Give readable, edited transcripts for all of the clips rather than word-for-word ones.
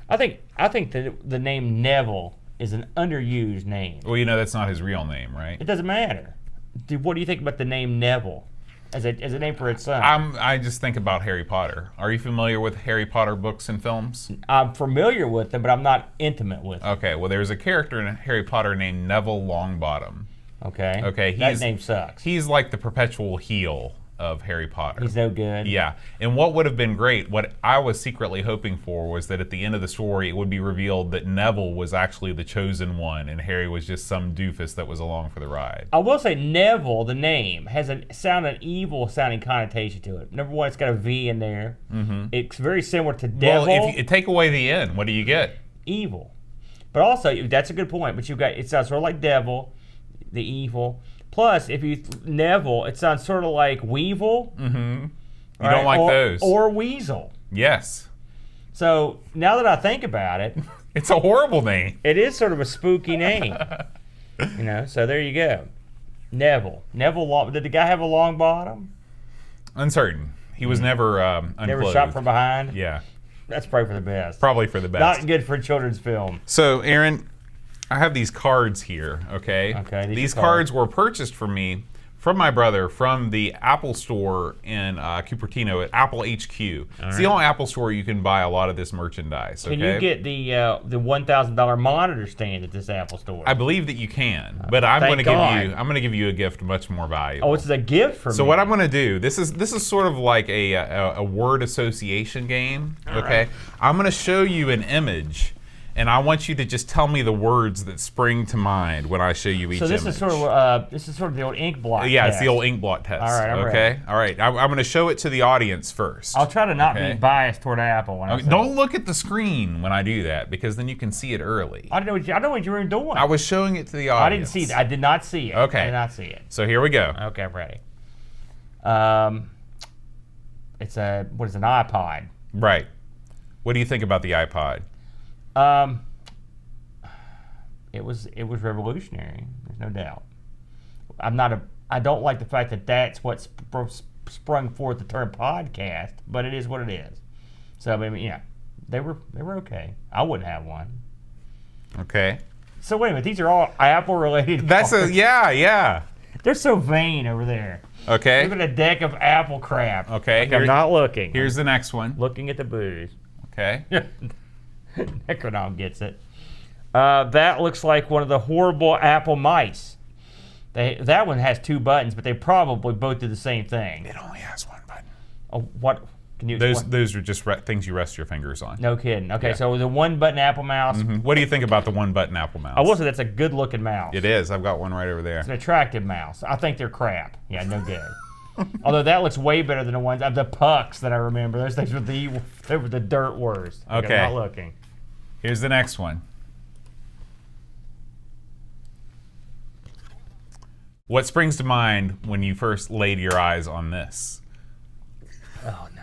I think that the name Neville is an underused name. Well, that's not his real name, right? It doesn't matter. What do you think about the name Neville as a name for its son? I just think about Harry Potter. Are you familiar with Harry Potter books and films? I'm familiar with them, but I'm not intimate with them. Okay, well, there's a character in Harry Potter named Neville Longbottom. Okay. Okay. That name sucks. He's like the perpetual heel of Harry Potter. He's no good. Yeah. And what would have been great, what I was secretly hoping for, was that at the end of the story, it would be revealed that Neville was actually the chosen one and Harry was just some doofus that was along for the ride. I will say Neville, the name, has an evil sounding connotation to it. Number one, it's got a V in there. Mm-hmm. It's very similar to devil. Well, if you take away the N, what do you get? Evil. But also, that's a good point, but it sounds sort of like devil, the evil. Plus, if you Neville, it sounds sort of like Weevil. Mm-hmm. You don't like those. Or Weasel. Yes. So now that I think about it, it's a horrible name. It is sort of a spooky name. So there you go. Neville. Did the guy have a long bottom? Uncertain. He was never unclothed. Never shot from behind? Yeah. That's probably for the best. Probably for the best. Not good for a children's film. So, Aaron, I have these cards here, okay? Okay. These cards were purchased for me from my brother from the Apple store in Cupertino at Apple HQ. It's the only Apple store you can buy a lot of this merchandise. Okay? Can you get the $1,000 monitor stand at this Apple store? I believe that you can, but I'm going to give you a gift much more valuable. Oh, it's a gift for me. So what I'm going to do, this is sort of like a word association game. Okay, right. I'm going to show you an image. And I want you to just tell me the words that spring to mind when I show you each image. So this is sort of the old ink blot test. Yeah, it's the old ink blot test. All right, I'm okay. ready. All right, I'm going to show it to the audience first. I'll try to not be biased toward Apple when I say Don't look at the screen when I do that, because then you can see it early. I know what you were doing. I was showing it to the audience. I did not see it. Okay. I did not see it. So here we go. Okay, I'm ready. It's an iPod. Right. What do you think about the iPod? It was revolutionary. There's no doubt. I don't like the fact that that's what sprung forth the term podcast, but it is what it is. So I mean, yeah, they were okay. I wouldn't have one. Okay. So wait a minute, these are all Apple related. Yeah. They're so vain over there. Okay. Look at a deck of Apple crap. Okay. I'm not looking. Here's the next one. Looking at the booze. Okay. Necronom gets it. That looks like one of the horrible Apple mice. That one has 2 buttons, but they probably both do the same thing. It only has 1 button. Oh, what? Can you? Those are just things you rest your fingers on. No kidding. Okay, so the 1-button Apple mouse. Mm-hmm. What do you think about the 1-button Apple mouse? I will say that's a good-looking mouse. It is. I've got one right over there. It's an attractive mouse. I think they're crap. Yeah, no good. Although that looks way better than the ones the pucks that I remember. Those things were the dirt worst. Okay. I'm not looking. Here's the next one. What springs to mind when you first laid your eyes on this? Oh no.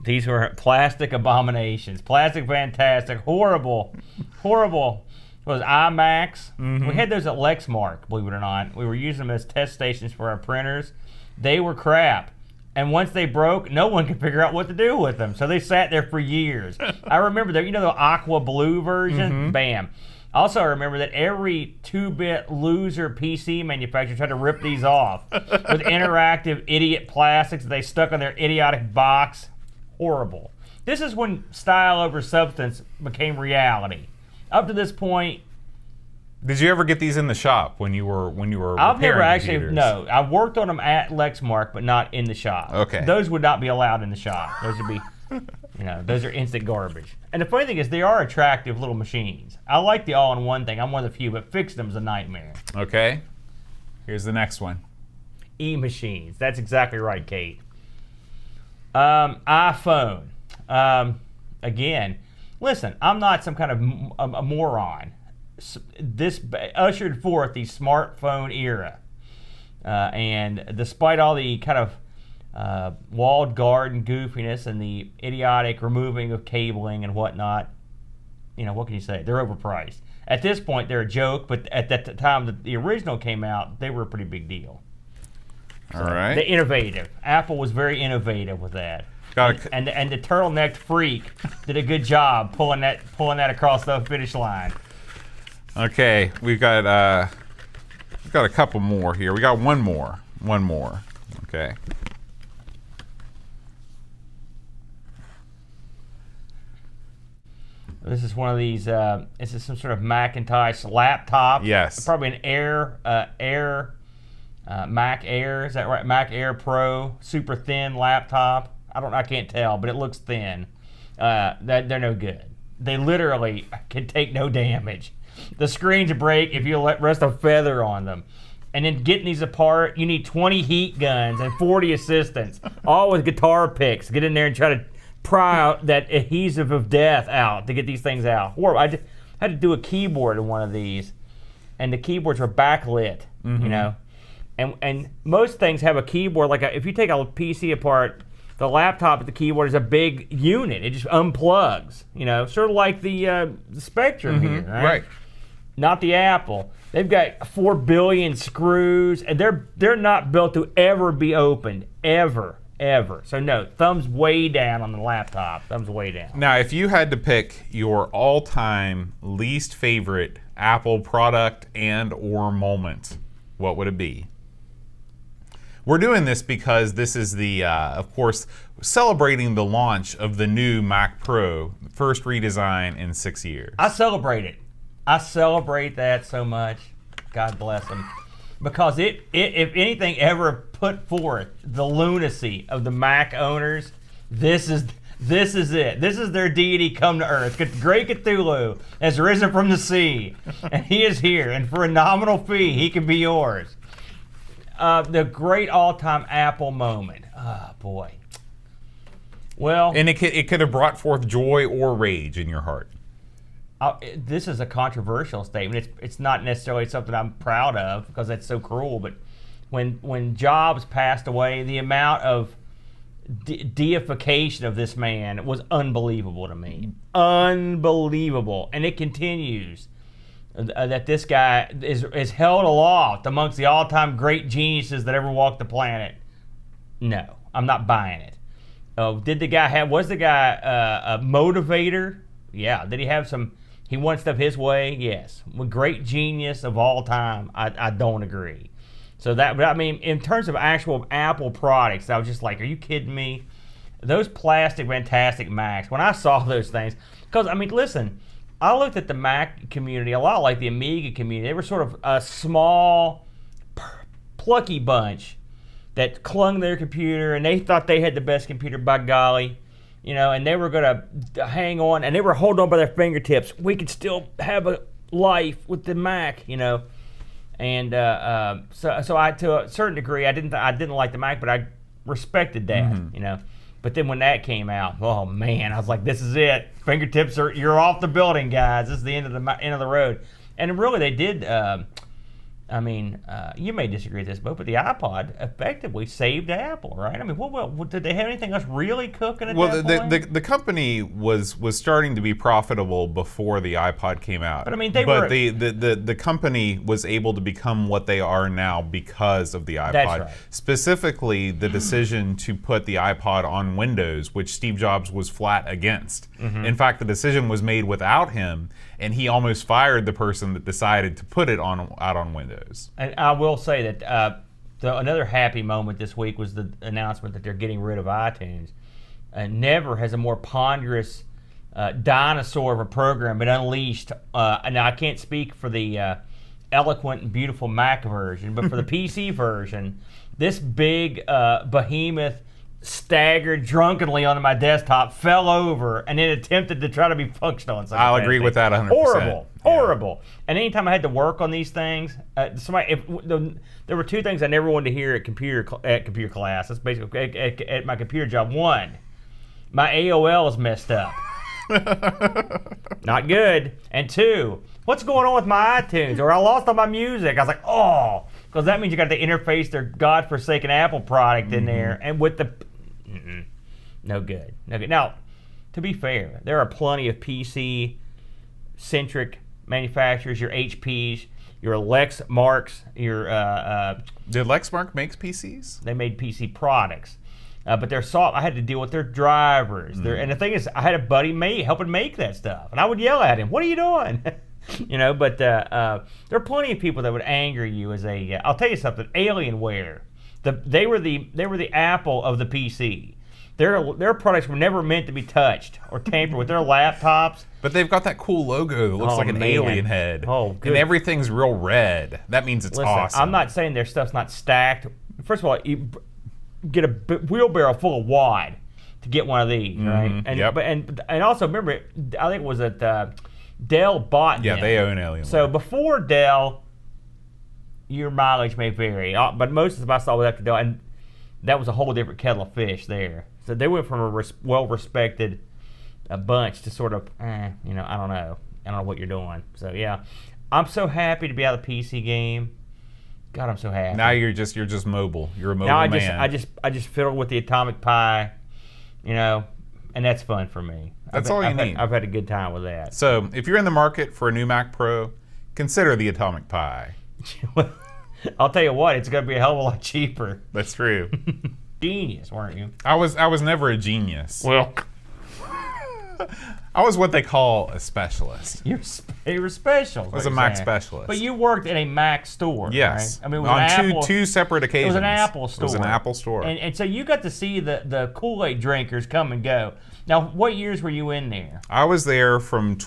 These were plastic abominations. Plastic fantastic. Horrible. Horrible. It was IMAX. Mm-hmm. We had those at Lexmark, believe it or not. We were using them as test stations for our printers. They were crap. And once they broke, no one could figure out what to do with them. So they sat there for years. I remember the aqua blue version? Mm-hmm. Bam. Also, I remember that every 2-bit loser PC manufacturer tried to rip these off with interactive idiot plastics that they stuck on their idiotic box. Horrible. This is when style over substance became reality. Up to this point, did you ever get these in the shop when you were I've never actually computers? No. I worked on them at Lexmark, but not in the shop. Okay. Those would not be allowed in the shop. Those would be those are instant garbage. And the funny thing is, they are attractive little machines. I like the all-in-one thing. I'm one of the few, but fixing them's a nightmare. Okay. Here's the next one. E-machines. That's exactly right, Kate. iPhone. Again, listen, I'm not some kind of a moron. This ushered forth the smartphone era. And despite all the kind of walled garden goofiness and the idiotic removing of cabling and whatnot, what can you say? They're overpriced. At this point, they're a joke, but at that time that the original came out, they were a pretty big deal. All right. They're innovative. Apple was very innovative with that. And the turtleneck freak did a good job pulling that across the finish line. Okay, we've got a couple more here. We got one more. Okay. This is one of these. This is some sort of Macintosh laptop. Yes. Probably an Mac Air. Is that right? Mac Air Pro, super thin laptop. I can't tell, but it looks thin. They're no good. They literally can take no damage. The screens break if you rest a feather on them. And then getting these apart, you need 20 heat guns and 40 assistants, all with guitar picks. Get in there and try to pry out that adhesive of death out to get these things out. Horrible. I had to do a keyboard in one of these, and the keyboards were backlit, you know. And most things have a keyboard. Like if you take a PC apart, the laptop at the keyboard is a big unit. It just unplugs, you know, sort of like the Spectrum here, right? Not the Apple. They've got 4 billion screws, and they're not built to ever be opened, ever. So no, thumbs way down on the laptop. Thumbs way down. Now, if you had to pick your all-time least favorite Apple product and/or moment, what would it be? We're doing this because this is the, of course, celebrating the launch of the new Mac Pro, first redesign in 6 years. I celebrate it. I celebrate that so much. God bless them. Because it if anything ever put forth the lunacy of the Mac owners, this is it. This is their deity come to earth. Great Cthulhu has risen from the sea, and he is here. And for a nominal fee, he can be yours. The great all-time Apple moment. Oh, boy. Well, and it could have brought forth joy or rage in your heart. This is a controversial statement. It's not necessarily something I'm proud of because that's so cruel. But when Jobs passed away, the amount of deification of this man was unbelievable to me. Unbelievable, and it continues. That this guy is held aloft amongst the all-time great geniuses that ever walked the planet. No, I'm not buying it. Was the guy a motivator? Yeah. Did he have some? He wanted stuff his way. Yes. Great genius of all time. I don't agree. But I mean, in terms of actual Apple products, I was just like, are you kidding me? Those plastic, fantastic Macs. When I saw those things, because I mean, listen. I looked at the Mac community a lot like the Amiga community. They were sort of a small, plucky bunch that clung to their computer, and they thought they had the best computer, by golly, you know, and they were going to hang on, and they were holding on by their fingertips. We could still have a life with the Mac, you know. And so I, to a certain degree, I didn't like the Mac, but I respected that, you know. But then when that came out, oh man, I was like, this is it. Fingertips you're off the building, guys. This is the end of the road. And really, they did. I mean, you may disagree with this, but the iPod effectively saved Apple, right? I mean, what did they have anything else really cooking at that point? The company was starting to be profitable before the iPod came out. But I mean, the company was able to become what they are now because of the iPod. That's right. Specifically, the decision to put the iPod on Windows, which Steve Jobs was flat against. In fact, the decision was made without him, and he almost fired the person that decided to put it out on Windows. And I will say that another happy moment this week was the announcement that they're getting rid of iTunes. Never has a more ponderous dinosaur of a program been unleashed. Now, I can't speak for the eloquent and beautiful Mac version, but for the PC version, this big behemoth staggered drunkenly onto my desktop, fell over, and then attempted to try to be functional. I'll agree with that 100%. Horrible. And anytime I had to work on these things, there were two things I never wanted to hear at computer class. That's basically at my computer job. One, my AOL is messed up. Not good. And two, what's going on with my iTunes? Or I lost all my music. I was like, oh, because that means you got to interface their godforsaken Apple product in there, and with the no good. Now, to be fair, there are plenty of PC-centric manufacturers. Your HPs, your Lexmarks, your Did Lexmark make PCs? They made PC products. But they're soft. I had to deal with their drivers. And the thing is, I had a buddy helping make that stuff, and I would yell at him, "What are you doing?" But there are plenty of people that would anger you as a. I'll tell you something. Alienware, they were the Apple of the PC. Their products were never meant to be touched or tampered with. Their laptops. But they've got that cool logo that looks like an alien head. Oh, good. And everything's real red. That means it's awesome. I'm not saying their stuff's not stacked. First of all, you get a wheelbarrow full of wad to get one of these, right? And yep. and also remember, I think it was at Dell bought them. Yeah, they own Alienware. So before Dell, your mileage may vary, but most of the stuff was after Dell, and that was a whole different kettle of fish there. So they went from a well-respected bunch to sort of, I don't know what you're doing. So yeah, I'm so happy to be out of the PC game. God, I'm so happy. Now you're just mobile. You're a mobile now man. I just fiddle with the Atomic Pi, and that's fun for me. That's all you need. I've had a good time with that. So if you're in the market for a new Mac Pro, consider the Atomic Pi. I'll tell you what, it's going to be a hell of a lot cheaper. That's true. Genius, weren't you? I was never a genius. Well, I was what they call a specialist. You were special. I was a Mac specialist. But you worked in a Mac store. Yes. Right? I mean, on two separate occasions. It was an Apple store. It was an Apple store. And so you got to see the Kool-Aid drinkers come and go. Now, what years were you in there? I was there from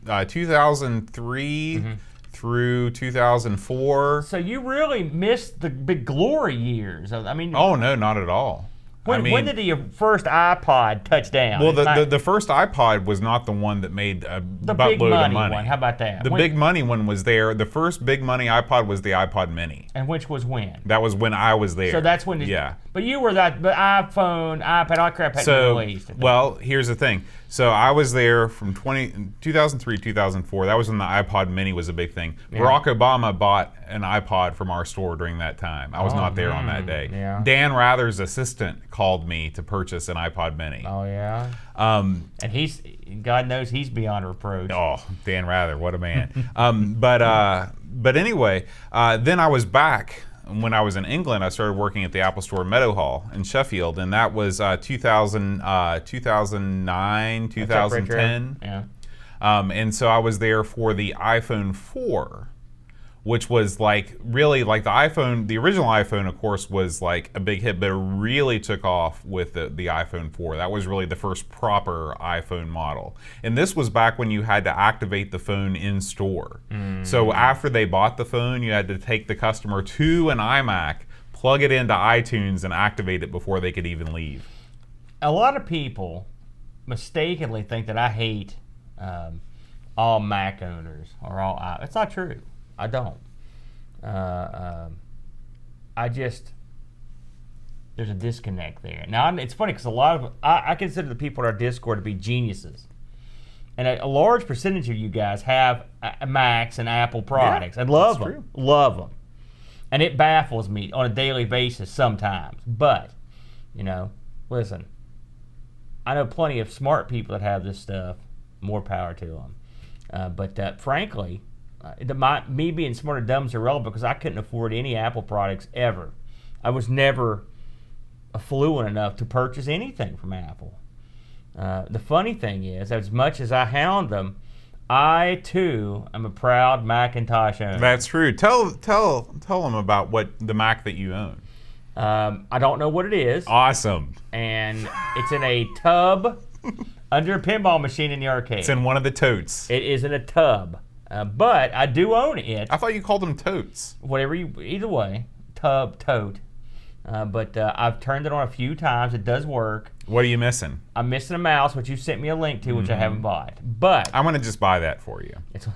2003 through 2004. So you really missed the big glory years. Oh, no, not at all. When did your first iPod touch down? Well, the first iPod was not the one that made a buttload of money. One. How about that? The big money one was there. The first big money iPod was the iPod Mini. And which was when? That was when I was there. So that's when. Yeah. But you were that. But iPhone, iPad, all that crap hadn't been released. Well, here's the thing. So I was there from 2003, 2004. That was when the iPod Mini was a big thing. Yeah. Barack Obama bought an iPod from our store during that time. I was not there on that day. Yeah. Dan Rather's assistant called me to purchase an iPod Mini. Oh, yeah? And God knows he's beyond reproach. Oh, Dan Rather, what a man. But anyway, then I was back. When I was in England, I started working at the Apple Store in Meadowhall in Sheffield, and that was 2009, 2010. Yeah. And so I was there for the iPhone 4, which was really the iPhone. The original iPhone, of course, was like a big hit, but it really took off with the iPhone 4. That was really the first proper iPhone model. And this was back when you had to activate the phone in store. So after they bought the phone, you had to take the customer to an iMac, plug it into iTunes, and activate it before they could even leave. A lot of people mistakenly think that I hate all Mac owners or all. It's not true. I don't. There's a disconnect there. Now, it's funny because a lot of, I consider the people in our Discord to be geniuses. And a large percentage of you guys have Macs and Apple products. Yeah, and love them. true. Love them. And it baffles me on a daily basis sometimes. But, listen, I know plenty of smart people that have this stuff. More power to them. But frankly, me being smart or dumb is irrelevant because I couldn't afford any Apple products ever. I was never affluent enough to purchase anything from Apple. The funny thing is, as much as I hound them, I too am a proud Macintosh owner. That's true. Tell them about what the Mac that you own. I don't know what it is. Awesome. And it's in a tub under a pinball machine in the arcade. It's in one of the totes. It is in a tub. But I do own it. I thought you called them totes. Either way, tote. But I've turned it on a few times. It does work. What are you missing? I'm missing a mouse, which you sent me a link to, which I haven't bought. But I'm going to just buy that for you. It's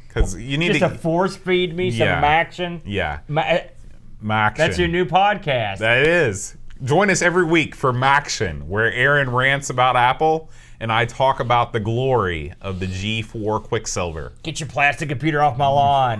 because you need just to force feed me some Maction. Yeah. Maction. That's your new podcast. That is. Join us every week for Maction, where Aaron rants about Apple and I talk about the glory of the G4 Quicksilver. Get your plastic computer off my lawn.